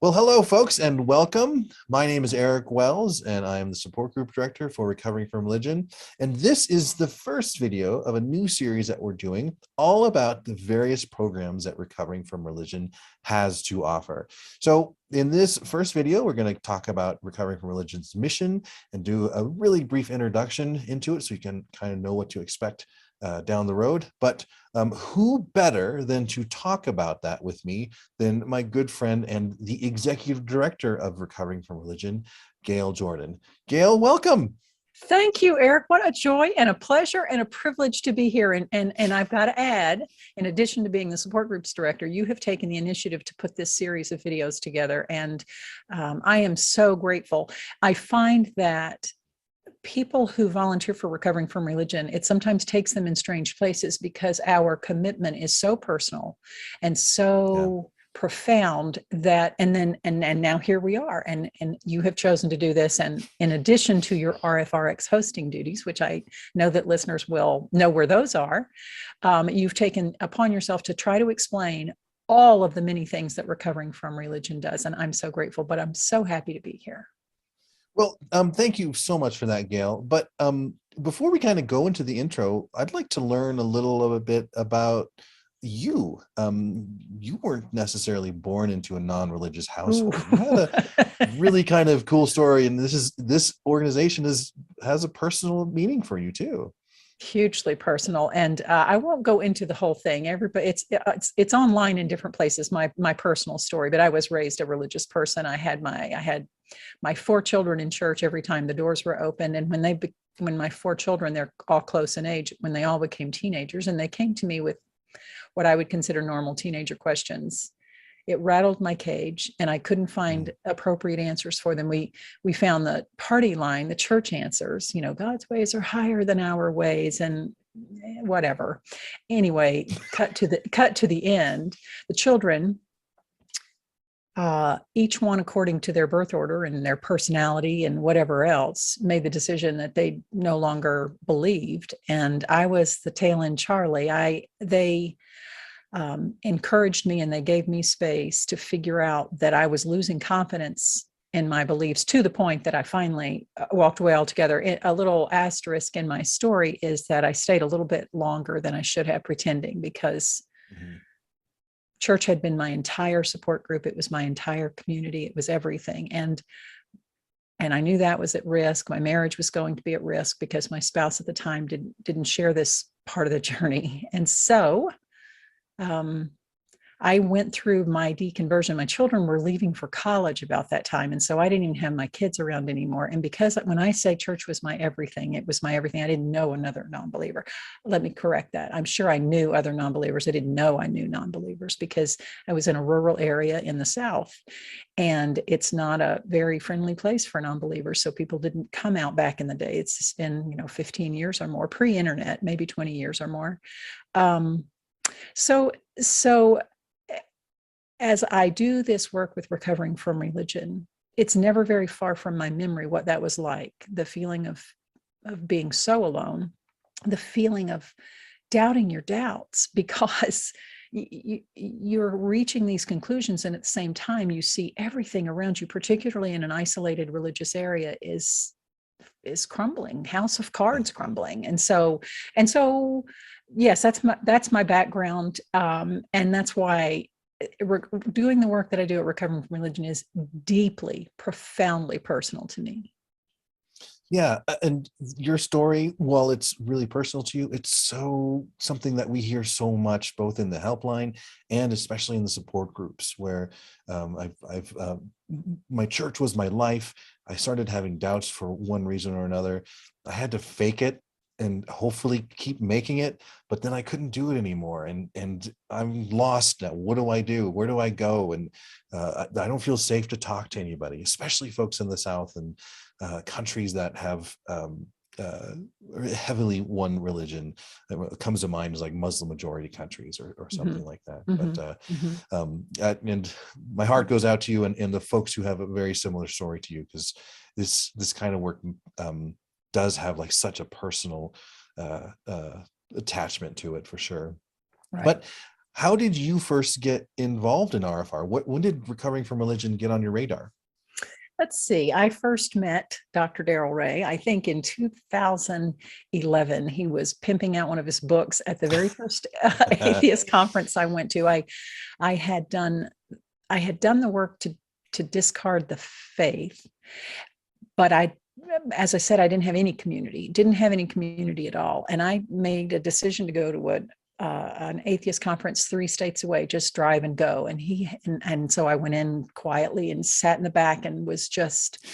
Well, hello, folks, and welcome. My name is Eric Wells, and I am the support group director for Recovering from Religion. And this is the first video of a new series that we're doing all about the various programs that Recovering from Religion has to offer. So in this first video, we're going to talk about Recovering from Religion's mission and do a really brief introduction into it so you can kind of know what to expect down the road. But who better than to talk about that with me than my good friend and the executive director of Recovering from Religion, Gayle Jordan. Gayle, welcome. Thank you, Eric. What a joy and a pleasure and a privilege to be here. And I've got to add, in addition to being the support groups director, you have taken the initiative to put this series of videos together. And I am so grateful. I find that people who volunteer for Recovering from Religion, it sometimes takes them in strange places because our commitment is so personal and so profound that, and now here we are, and you have chosen to do this. And in addition to your RFRX hosting duties, which I know that listeners will know where those are, you've taken upon yourself to try to explain all of the many things that Recovering from Religion does. And I'm so grateful, but I'm so happy to be here. Well, thank you so much for that, Gayle. But before we kind of go into the intro, I'd like to learn a little bit about you. You weren't necessarily born into a non-religious household. You had a really kind of cool story, and this organization has a personal meaning for you too. Hugely personal, and I won't go into the whole thing. Everybody, it's online in different places. My personal story, but I was raised a religious person. I had my 4 children in church every time the doors were open, and when my 4 children, they're all close in age, when they all became teenagers, and they came to me with what I would consider normal teenager questions, it rattled my cage, and I couldn't find appropriate answers for them. We found the party line, the church answers, God's ways are higher than our ways, and whatever. Anyway, cut to the end. The children, each one according to their birth order and their personality and whatever else, made the decision that they no longer believed. And I was the tail end Charlie. They encouraged me, and they gave me space to figure out that I was losing confidence in my beliefs, to the point that I finally walked away altogether. A little asterisk in my story is that I stayed a little bit longer than I should have, pretending, because church had been my entire support group. It was my entire community. It was everything. And I knew that was at risk. My marriage was going to be at risk because my spouse at the time didn't share this part of the journey. And so I went through my deconversion. My children were leaving for college about that time. And so I didn't even have my kids around anymore. And because when I say church was my everything, it was my everything. I didn't know another non-believer. Let me correct that. I'm sure I knew other non-believers. I didn't know I knew non-believers because I was in a rural area in the South. And it's not a very friendly place for non-believers. So people didn't come out back in the day. It's been, 15 years or more, pre-internet, maybe 20 years or more. So as I do this work with Recovering from Religion, it's never very far from my memory what that was like, the feeling of being so alone, the feeling of doubting your doubts, because you're reaching these conclusions, and at the same time, you see everything around you, particularly in an isolated religious area, is crumbling, house of cards crumbling. And so yes, that's my background, and that's why doing the work that I do at Recovering from Religion is deeply, profoundly personal to me. Yeah, and your story, while it's really personal to you, it's something that we hear so much, both in the helpline and especially in the support groups, where my church was my life. I started having doubts for one reason or another. I had to fake it and hopefully keep making it, but then I couldn't do it anymore. And I'm lost now. What do I do? Where do I go? And I don't feel safe to talk to anybody, especially folks in the South and countries that have heavily one religion. That comes to mind is like Muslim majority countries or something like that. But and my heart goes out to you and the folks who have a very similar story to you, because this kind of work does have like such a personal attachment to it, for sure. Right. But How did you first get involved in RFR? When did recovering from religion get on your radar? Let's see. I first met Dr. Darrell Ray, I think in 2011. He was pimping out one of his books at the very first atheist conference I went to. I had done I had done the work to discard the faith, but as I said, I didn't have any community at all. And I made a decision to go to an atheist conference 3 states away, just drive and go. And so I went in quietly and sat in the back and was just,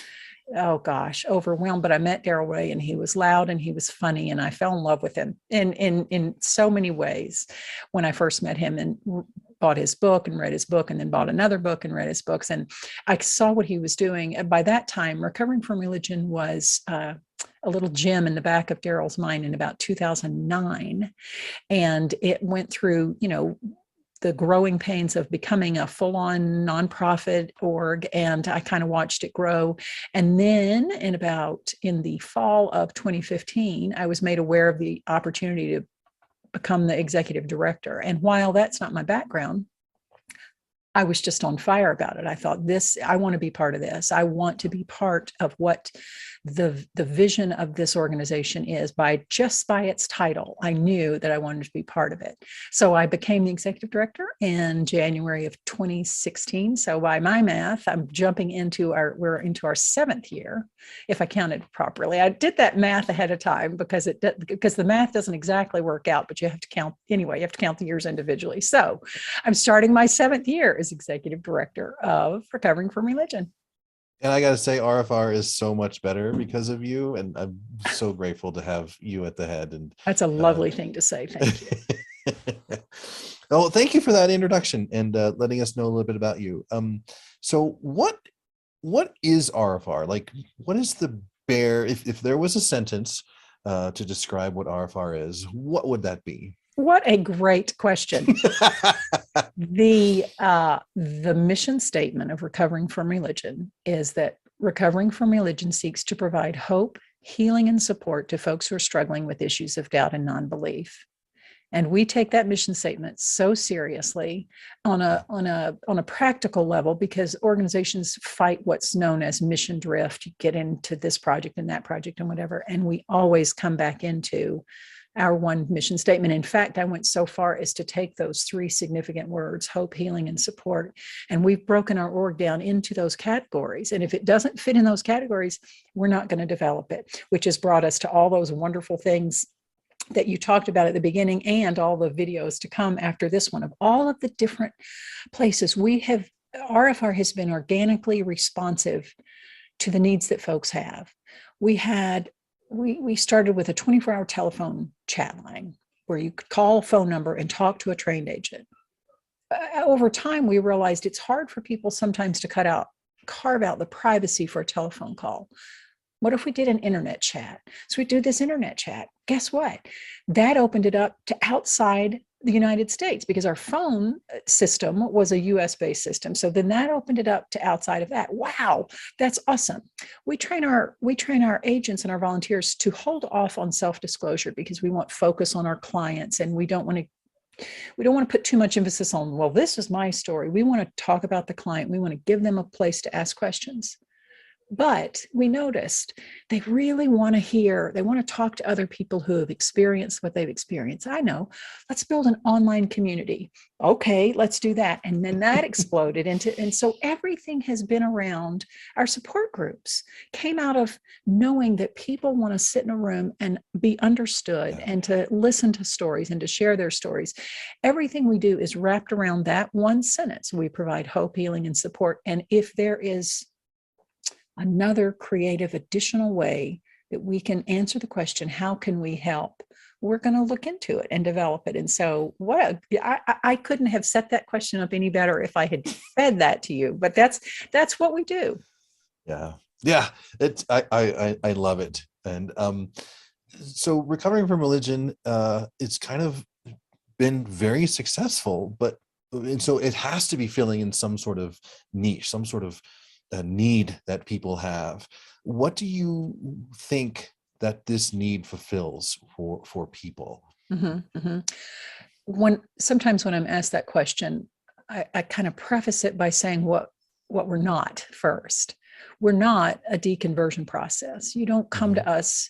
oh gosh, overwhelmed. But I met Darrell Ray, and he was loud and he was funny, and I fell in love with him in so many ways when I first met him, and bought his book and read his book, and then bought another book and read his books. And I saw what he was doing. And by that time, recovering from religion was a little gem in the back of Darrell's mind in about 2009. And it went through, the growing pains of becoming a full-on nonprofit org, and I kind of watched it grow. And then in the fall of 2015, I was made aware of the opportunity to become the executive director. And while that's not my background, I was just on fire about it. I thought, I want to be part of this. I want to be part of what the vision of this organization is. By its title, I knew that I wanted to be part of it. So I became the executive director in January of 2016. So by my math, we're into our 7th year, if I counted properly. I did that math ahead of time because the math doesn't exactly work out, but you have to count anyway. You have to count the years individually. So I'm starting my 7th year as executive director of Recovering from Religion. And I got to say, RFR is so much better because of you. And I'm so grateful to have you at the head. And that's a lovely thing to say. Thank you. Well, thank you for that introduction and letting us know a little bit about you. So what is RFR? Like, what is if there was a sentence to describe what RFR is, what would that be? What a great question. The mission statement of Recovering from Religion is that Recovering from Religion seeks to provide hope, healing, and support to folks who are struggling with issues of doubt and non-belief. And we take that mission statement so seriously on a practical level, because organizations fight what's known as mission drift. You get into this project and that project and whatever, and we always come back into our one mission statement. In fact, I went so far as to take those 3 significant words, hope, healing, and support, and we've broken our org down into those categories. And if it doesn't fit in those categories, we're not going to develop it, which has brought us to all those wonderful things that you talked about at the beginning, and all the videos to come after this one of all of the different places RFR has been organically responsive to the needs that folks have. We started with a 24-hour telephone chat line where you could call a phone number and talk to a trained agent. Over time, we realized it's hard for people sometimes to carve out the privacy for a telephone call. What if we did an internet chat? So we do this internet chat. Guess what? That opened it up to outside the United States, because our phone system was a US-based system. So then that opened it up to outside of that. Wow, that's awesome. We train our agents and our volunteers to hold off on self-disclosure, because we want focus on our clients, and we don't want to put too much emphasis on, well, this is my story. We want to talk about the client. We want to give them a place to ask questions. But we noticed they really want to talk to other people who have experienced what they've experienced. I know, let's build an online community. Okay, let's do that. And then that exploded and so everything has been around. Our support groups came out of knowing that people want to sit in a room and be understood, and to listen to stories and to share their stories. Everything we do is wrapped around that one sentence. We provide hope, healing, and support. And if there is another creative additional way that we can answer the question, how can we help? We're going to look into it and develop it. And so I couldn't have set that question up any better if I had fed that to you, but that's what we do. Yeah. I love it. And so Recovering from Religion, it's kind of been very successful, and so it has to be filling in some sort of niche, some sort of a need that people have. What do you think that this need fulfills for people? Mm-hmm, mm-hmm. sometimes when I'm asked that question, I kind of preface it by saying what we're not first. We're not a deconversion process. You don't come Mhm. to us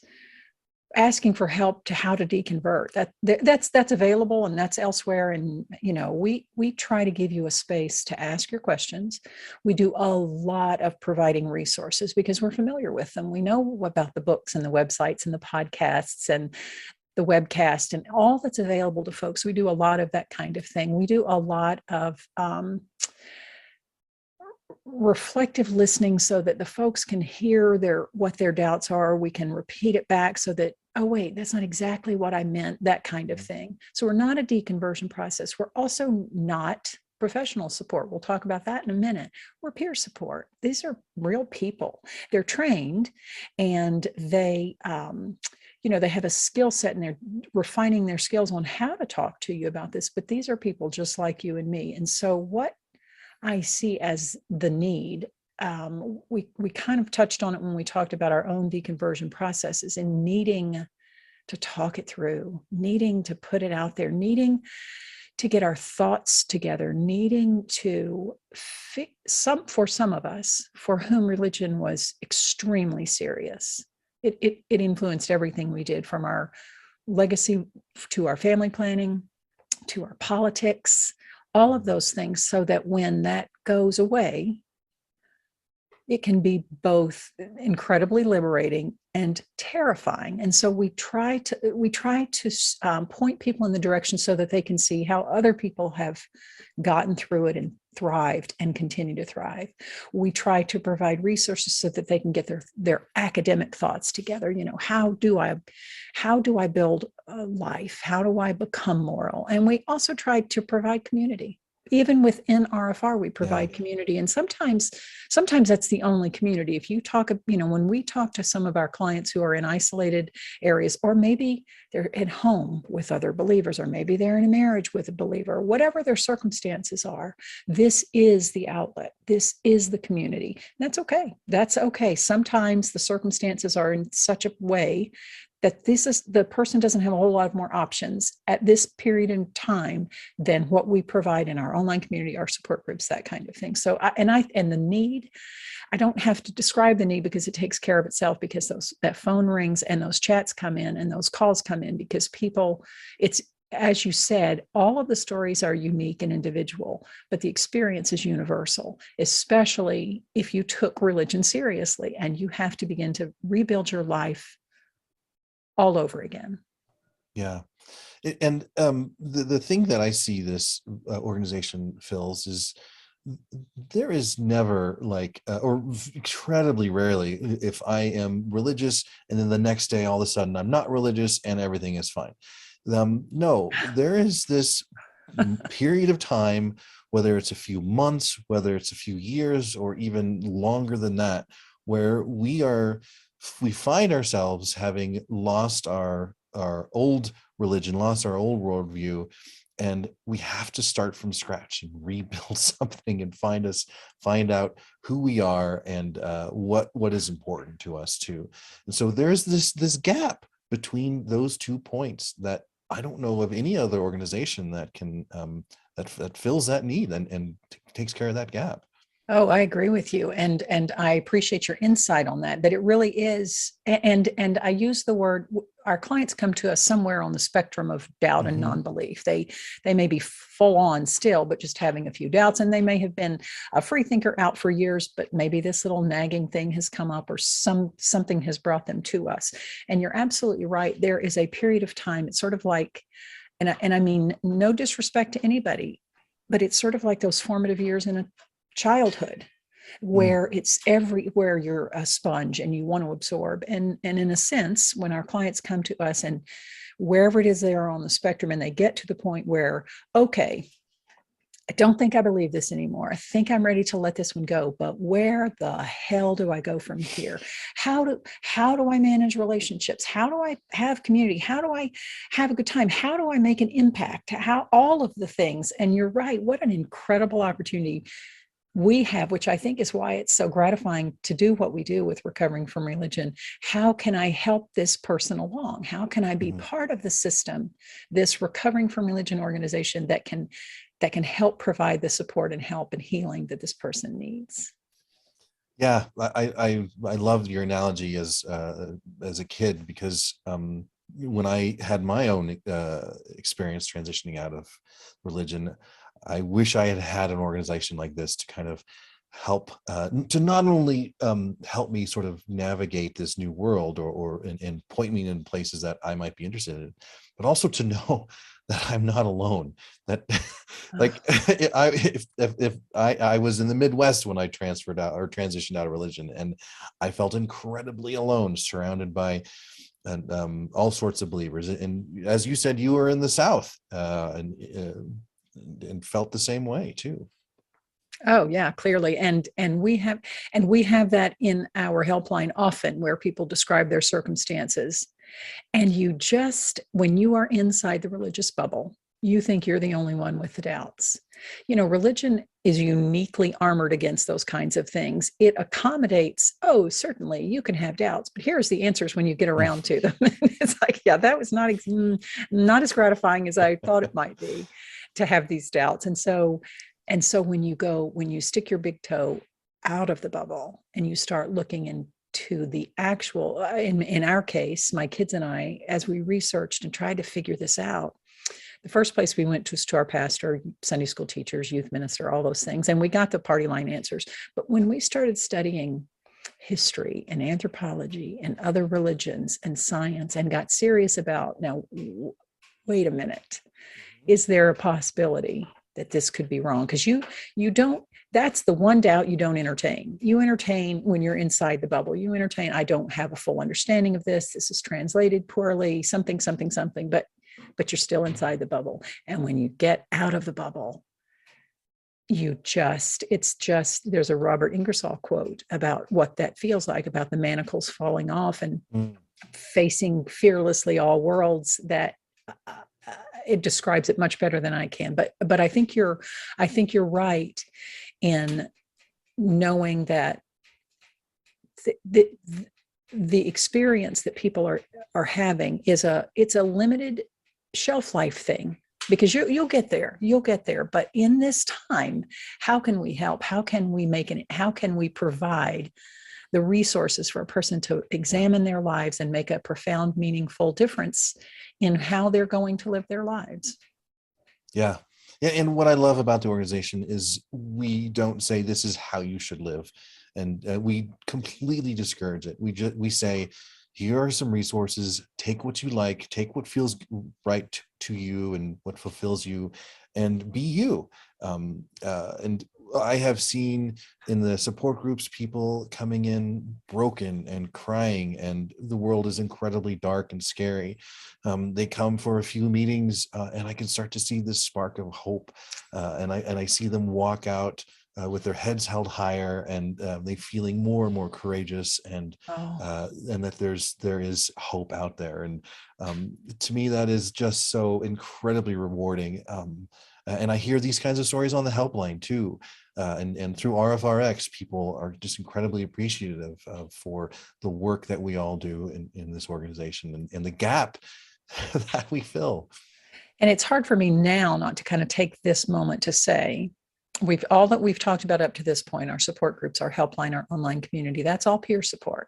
asking for help to how to deconvert. That's available and that's elsewhere. And we try to give you a space to ask your questions. We do a lot of providing resources because we're familiar with them. We know about the books and the websites and the podcasts and the webcast and all that's available to folks. We do a lot of that kind of thing. We do a lot of reflective listening so that the folks can hear what their doubts are. We can repeat it back so that, oh wait, that's not exactly what I meant, that kind of thing. So we're not a deconversion process. We're also not professional support. We'll talk about that in a minute. We're peer support. These are real people. They're trained and they they have a skill set and they're refining their skills on how to talk to you about this, but these are people just like you and me. And so what I see as the need, we kind of touched on it when we talked about our own deconversion processes and needing to talk it through, needing to put it out there, needing to get our thoughts together, needing to for some of us for whom religion was extremely serious. It influenced everything we did, from our legacy to our family planning to our politics, all of those things, so that when that goes away, it can be both incredibly liberating and terrifying. And so we try to point people in the direction so that they can see how other people have gotten through it and thrived and continue to thrive. We try to provide resources so that they can get their academic thoughts together. How do I build a life? How do I become moral? And we also try to provide community. Even within RFR, we provide community. And sometimes that's the only community. If you talk, when we talk to some of our clients who are in isolated areas, or maybe they're at home with other believers, or maybe they're in a marriage with a believer, whatever their circumstances are, this is the outlet. This is the community. And that's okay. That's okay. Sometimes the circumstances are in such a way that the person doesn't have a whole lot of more options at this period in time than what we provide in our online community, our support groups, that kind of thing. So, the need, I don't have to describe the need because it takes care of itself, because that phone rings and those chats come in and those calls come in because people, it's, as you said, all of the stories are unique and individual, but the experience is universal, especially if you took religion seriously and you have to begin to rebuild your life all over again. Yeah. And the thing that I see this organization fills is there is never or incredibly rarely, if I am religious and then the next day all of a sudden I'm not religious and everything is fine. No, there is this period of time, whether it's a few months, whether it's a few years, or even longer than that, where we find ourselves having lost our old religion, lost our old worldview, and we have to start from scratch and rebuild something and find out who we are and what is important to us too. And so there's this gap between those 2 points that I don't know of any other organization that can that fills that need and takes care of that gap. Oh, I agree with you. And I appreciate your insight on that it really is. And I use the word, our clients come to us somewhere on the spectrum of doubt and non-belief. They may be full on still, but just having a few doubts. And they may have been a free thinker out for years, but maybe this little nagging thing has come up, or something has brought them to us. And you're absolutely right. There is a period of time. It's sort of like, and I mean, no disrespect to anybody, but it's sort of like those formative years in a childhood, where it's everywhere, you're a sponge and you want to absorb. And in a sense, when our clients come to us, and wherever it is they are on the spectrum, and they get to the point where, okay, I don't think I believe this anymore. I think I'm ready to let this one go, but where the hell do I go from here? How do I manage relationships? How do I have community? How do I have a good time? How do I make an impact? How all of the things. And you're right. What an incredible opportunity we have, which I think is why it's so gratifying to do what we do with recovering from religion. How can I help this person along? How can I be part of the system, this recovering from religion organization that can help provide the support and help and healing that this person needs? Yeah, I love your analogy as a kid, because when I had my own experience transitioning out of religion, I wish I had had an organization like this to kind of help to not only help me sort of navigate this new world, and point me in places that I might be interested in, but also to know that I'm not alone. That like if I was in the Midwest when I transferred out or transitioned out of religion, and I felt incredibly alone, surrounded by all sorts of believers. And as you said, you were in the South, and felt the same way too. Oh yeah, clearly. And we have that in our helpline often, where people describe their circumstances. And you just, when you are inside the religious bubble, you think you're the only one with the doubts. Religion is uniquely armored against those kinds of things. It accommodates, oh, certainly you can have doubts, but here's the answers when you get around to them. It's like, yeah, that was not as gratifying as I thought it might be to have these doubts. And so when you stick your big toe out of the bubble and you start looking into the actual, in our case, my kids and I, as we researched and tried to figure this out, the first place we went to was to our pastor, Sunday school teachers, youth minister, all those things. And we got the party line answers. But when we started studying history and anthropology and other religions and science and got serious about, now, wait a minute, is there a possibility that this could be wrong? Because you don't, that's the one doubt you don't entertain. You entertain when you're inside the bubble. You entertain, I don't have a full understanding of this. This is translated poorly, something, but you're still inside the bubble. And when you get out of the bubble, there's a Robert Ingersoll quote about what that feels like, about the manacles falling off and facing fearlessly all worlds, that it describes it much better than I can. But I think you're right in knowing that the experience that people are having it's a limited shelf life thing, because you'll get there. But in this time, how can we help? How can we provide the resources for a person to examine their lives and make a profound, meaningful difference in how they're going to live their lives? Yeah. Yeah. And what I love about the organization is we don't say this is how you should live. And we completely discourage it. We say, here are some resources, take what you like, take what feels right to you and what fulfills you, and be you. And I have seen in the support groups people coming in broken and crying, and the world is incredibly dark and scary. They come for a few meetings, and I can start to see this spark of hope, and I see them walk out with their heads held higher, and they feeling more and more courageous, and that there is hope out there. And to me, that is just so incredibly rewarding. And I hear these kinds of stories on the helpline too. And through RFRX, people are just incredibly appreciative for the work that we all do in this organization, and the gap that we fill. And it's hard for me now not to kind of take this moment to say, all that we've talked about up to this point, our support groups, our helpline, our online community, that's all peer support.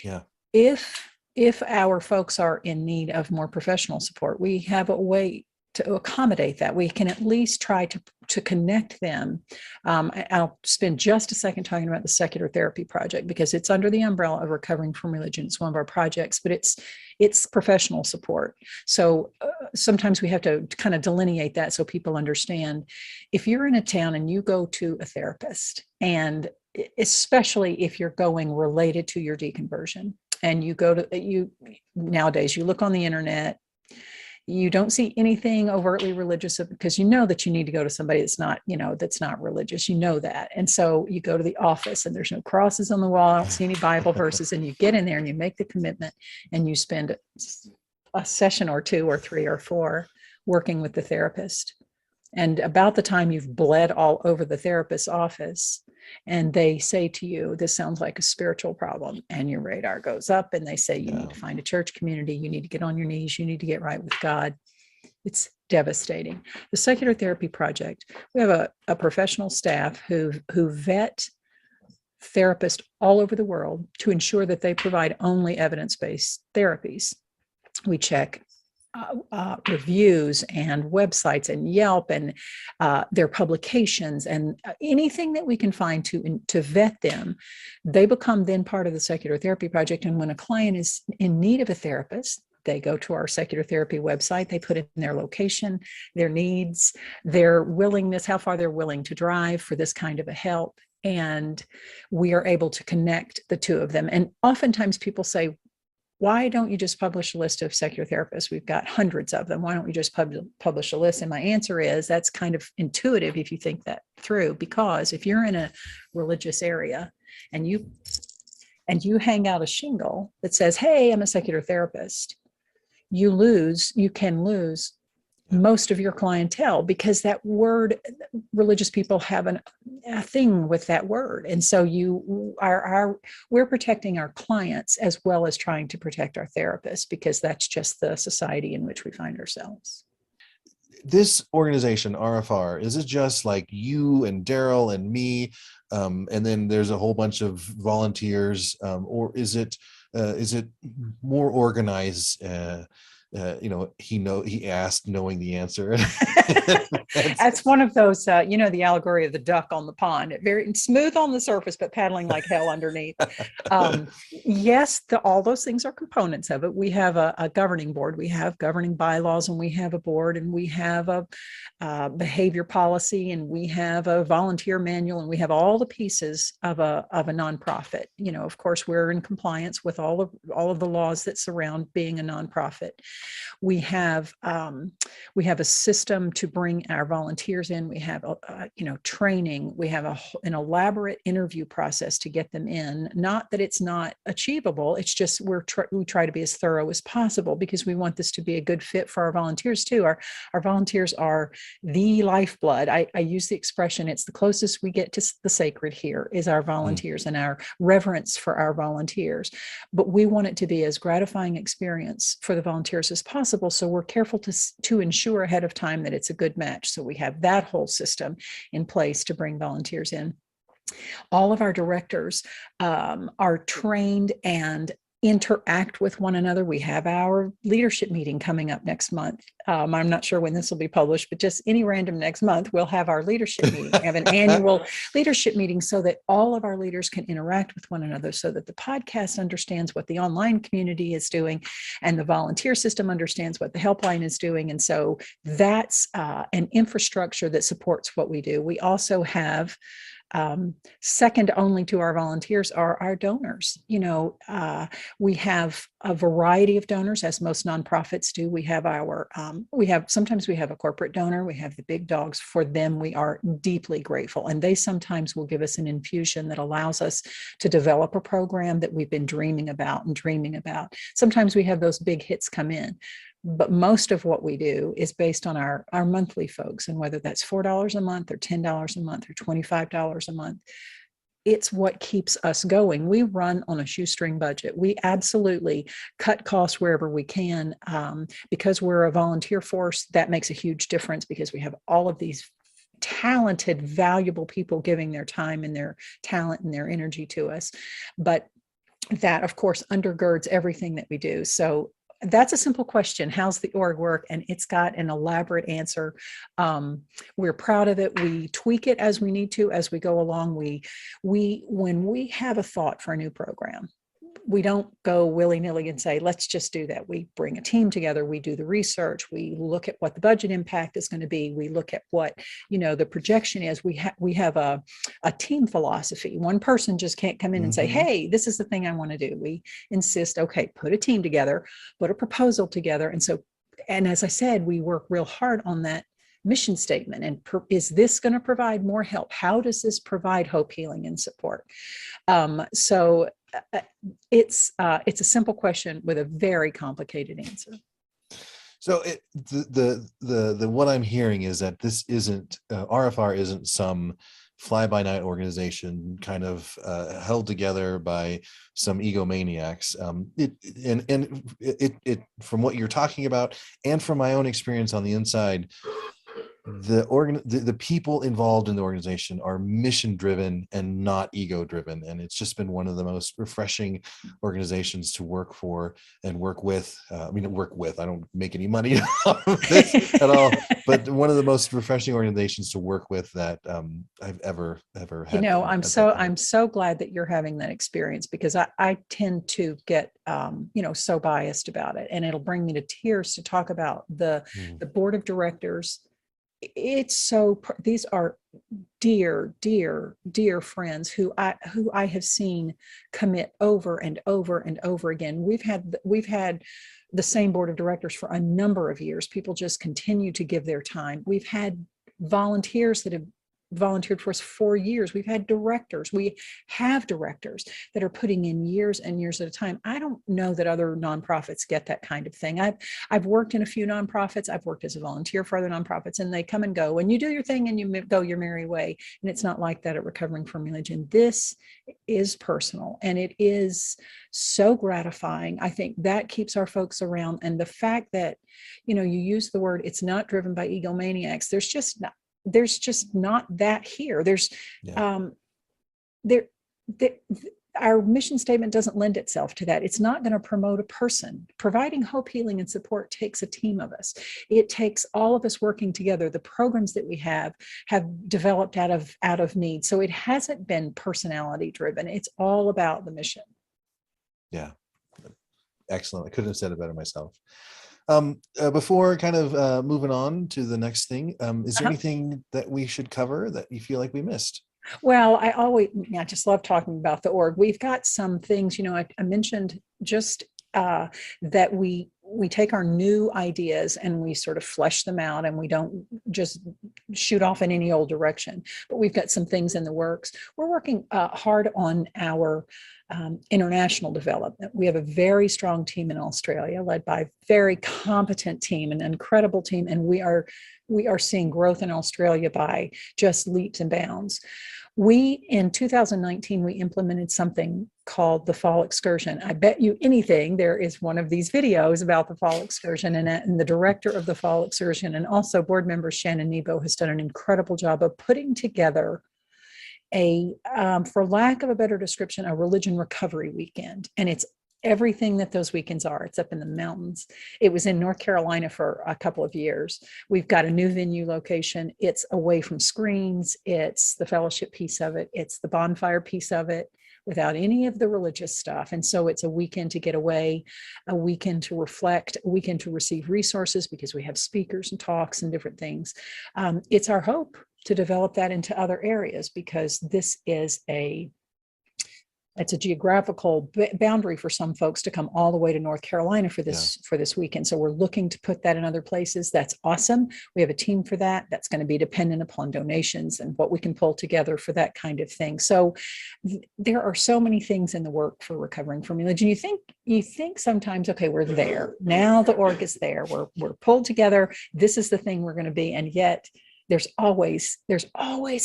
Yeah. If our folks are in need of more professional support, we have a way to accommodate that. We can at least try to connect them. I'll spend just a second talking about the Secular Therapy Project, because it's under the umbrella of Recovering from Religion. It's one of our projects, but it's professional support. So sometimes we have to kind of delineate that so people understand. If you're in a town and you go to a therapist, and especially if you're going related to your deconversion, and nowadays you look on the internet, you don't see anything overtly religious, because you know that you need to go to somebody that's not religious, that. And so you go to the office and there's no crosses on the wall. I don't see any Bible verses. And you get in there and you make the commitment, and you spend a session or two or three or four working with the therapist. And about the time you've bled all over the therapist's office and they say to you, this sounds like a spiritual problem, and your radar goes up and they say, you need to find a church community, you need to get on your knees, you need to get right with God. It's devastating. The Secular Therapy Project, we have a professional staff who vet therapists all over the world to ensure that they provide only evidence-based therapies. We check reviews and websites and Yelp and their publications and anything that we can find to vet them. They become then part of the Secular Therapy Project. And when a client is in need of a therapist, they go to our Secular Therapy website, they put in their location, their needs, their willingness, how far they're willing to drive for this kind of a help. And we are able to connect the two of them. And oftentimes people say, why don't you just publish a list of secular therapists? We've got hundreds of them. Why don't we just publish a list? And my answer is that's kind of intuitive if you think that through, because if you're in a religious area and you hang out a shingle that says, hey, I'm a secular therapist, you can lose most of your clientele, because that word, religious people have a thing with that word. And so we're protecting our clients as well as trying to protect our therapists, because that's just the society in which we find ourselves. This organization, RfR, is it just like you and Daryl and me, and then there's a whole bunch of volunteers, or is it more organized? He asked knowing the answer. That's one of those, the allegory of the duck on the pond, very smooth on the surface, but paddling like hell underneath. Yes, all those things are components of it. We have a governing board, we have governing bylaws, and we have a board, and we have a behavior policy, and we have a volunteer manual, and we have all the pieces of a nonprofit. Of course, we're in compliance with all of the laws that surround being a nonprofit. We have a system to bring our volunteers in. We have training. We have an elaborate interview process to get them in. Not that it's not achievable. It's just we try to be as thorough as possible, because we want this to be a good fit for our volunteers too. Our volunteers are the lifeblood. I use the expression, it's the closest we get to the sacred here is our volunteers and our reverence for our volunteers. But we want it to be as gratifying experience for the volunteers as possible. So we're careful to ensure ahead of time that it's a good match. So we have that whole system in place to bring volunteers in. All of our directors are trained and interact with one another. We have our leadership meeting coming up next month. I'm not sure when this will be published, but just any random next month, we'll have our leadership meeting. We have an annual leadership meeting so that all of our leaders can interact with one another, so that the podcast understands what the online community is doing and the volunteer system understands what the helpline is doing. And so that's an infrastructure that supports what we do. We also have second only to our volunteers are our donors. We have a variety of donors, as most nonprofits do. We have sometimes we have a corporate donor. We have the big dogs. For them, we are deeply grateful. And they sometimes will give us an infusion that allows us to develop a program that we've been dreaming about. Sometimes we have those big hits come in. But most of what we do is based on our monthly folks, and whether that's $4 a month or $10 a month or $25 a month, it's what keeps us going. We run on a shoestring budget. We absolutely cut costs wherever we can. Because we're a volunteer force, that makes a huge difference, because we have all of these talented, valuable people giving their time and their talent and their energy to us. But that, of course, undergirds everything that we do. So that's a simple question. How's the org work? And it's got an elaborate answer. We're proud of it. We tweak it as we need to, as we go along. When we have a thought for a new program, we don't go willy-nilly and say, let's just do that. We bring a team together. We do the research. We look at what the budget impact is going to be. We look at what, the projection is. We have a team philosophy. One person just can't come in and say, hey, this is the thing I want to do. We insist, okay, put a team together, put a proposal together. And as I said, we work real hard on that mission statement. And is this going to provide more help? How does this provide hope, healing, and support? So it's a simple question with a very complicated answer. So the what I'm hearing is that this isn't RFR isn't some fly-by-night organization kind of held together by some egomaniacs. It from what you're talking about and from my own experience on the inside, the people involved in the organization are mission driven and not ego driven, and it's just been one of the most refreshing organizations to work for and work with. I don't make any money off of this at all, but one of the most refreshing organizations to work with that I've ever had. I'm so glad that you're having that experience, because I tend to get so biased about it, and it'll bring me to tears to talk about the board of directors. These are dear friends who I have seen commit over and over and over again. We've had the same board of directors for a number of years. People just continue to give their time. We've had volunteers that have volunteered for us for years. We have directors that are putting in years and years at a time. I don't know that other nonprofits get that kind of thing. I've worked in a few nonprofits. I've worked as a volunteer for other nonprofits, and they come and go, and you do your thing and you go your merry way. And it's not like that at Recovering from Religion. This is personal, and it is so gratifying. I think that keeps our folks around. And the fact that, you use the word, it's not driven by egomaniacs. There's just not that here. Our mission statement doesn't lend itself to that. It's not going to promote a person. Providing hope, healing, and support takes a team of us. It takes all of us working together. The programs that we have developed out of need. So it hasn't been personality driven. It's all about the mission. Yeah, excellent. I couldn't have said it better myself. Before kind of moving on to the next thing, is there anything that we should cover that you feel like we missed? Well, I just love talking about the org. We've got some things, I mentioned just that we take our new ideas and we sort of flesh them out, and we don't just shoot off in any old direction, but we've got some things in the works. We're working hard on our international development. We have a very strong team in Australia, led by a very competent team, an incredible team, and we are seeing growth in Australia by just leaps and bounds. In 2019, we implemented something called the Fall Excursion. I bet you anything there is one of these videos about the Fall Excursion, and the director of the Fall Excursion and also board member Shannon Nebo has done an incredible job of putting together for lack of a better description, a religion recovery weekend. And it's everything that those weekends are. It's up in the mountains. It was in North Carolina for a couple of years. We've got a new venue location. It's away from screens. It's the fellowship piece of it. It's the bonfire piece of it, without any of the religious stuff. And so it's a weekend to get away, a weekend to reflect, a weekend to receive resources, because we have speakers and talks and different things. It's our hope to develop that into other areas, because this is it's a geographical boundary for some folks to come all the way to North Carolina for this weekend. So we're looking to put that in other places. That's awesome. We have a team for that. That's going to be dependent upon donations and what we can pull together for that kind of thing. So there are so many things in the work for Recovering from Religion. You think sometimes, okay, we're there now. The org is there. We're pulled together. This is the thing we're going to be, and yet there's always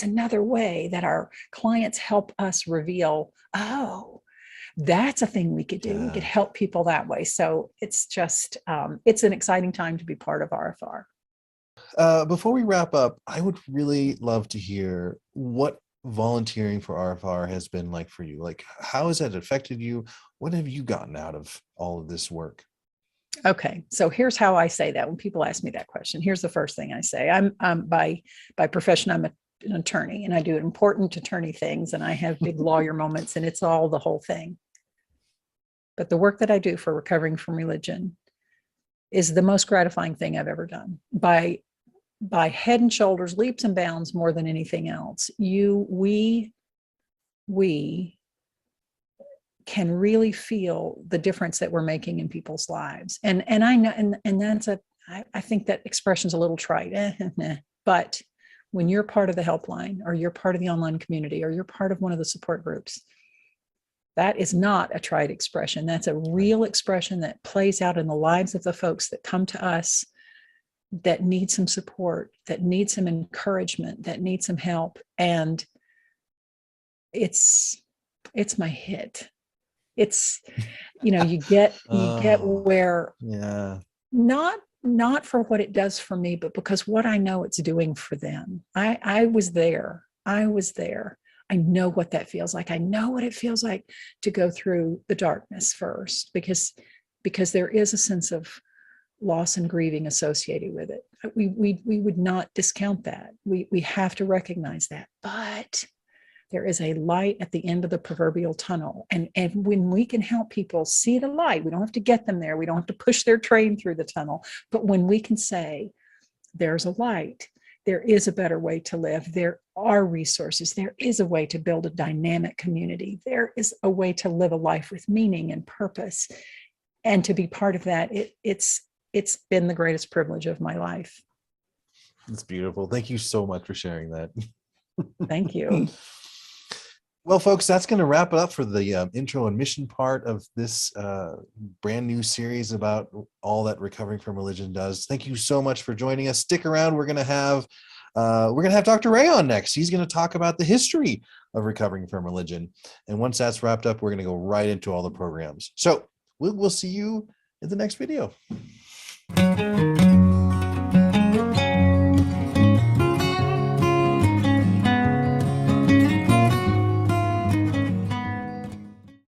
another way that our clients help us reveal, oh, that's a thing we could do. We could help people that way. So it's just, it's an exciting time to be part of RfR. Before we wrap up, I would really love to hear what volunteering for RfR has been like for you. Like, how has that affected you? What have you gotten out of all of this work? Okay, so here's how I say that when people ask me that question. Here's the first thing I say. I'm by profession, I'm an attorney, and I do important attorney things, and I have big lawyer moments, and it's all the whole thing. But the work that I do for Recovering from Religion is the most gratifying thing I've ever done, by head and shoulders, leaps and bounds, more than anything else. We can really feel the difference that we're making in people's lives. And I know, and that's I think that expression's a little trite, but when you're part of the helpline, or you're part of the online community, or you're part of one of the support groups, That is not a trite expression. That's a real expression that plays out in the lives of the folks that come to us that need some support, that need some encouragement, that need some help. And it's my hit. It's, you get where, yeah, not for what it does for me, but because what I know it's doing for them. I was there. I know what that feels like. I know what it feels like to go through the darkness first, because there is a sense of loss and grieving associated with it. We would not discount that. We have to recognize that. But there is a light at the end of the proverbial tunnel. And when we can help people see the light, we don't have to get them there. We don't have to push their train through the tunnel. But when we can say, there's a light, there is a better way to live, there are resources, there is a way to build a dynamic community, there is a way to live a life with meaning and purpose. And to be part of that, it's been the greatest privilege of my life. it's beautiful. Thank you so much for sharing that. Thank you. Well, folks, that's going to wrap it up for the intro and mission part of this brand new series about all that recovering from religion does. Thank you so much for joining us. Stick around. We're going to have Dr. Ray on next. He's going to talk about the history of recovering from religion. And once that's wrapped up, we're going to go right into all the programs. So we'll see you in the next video.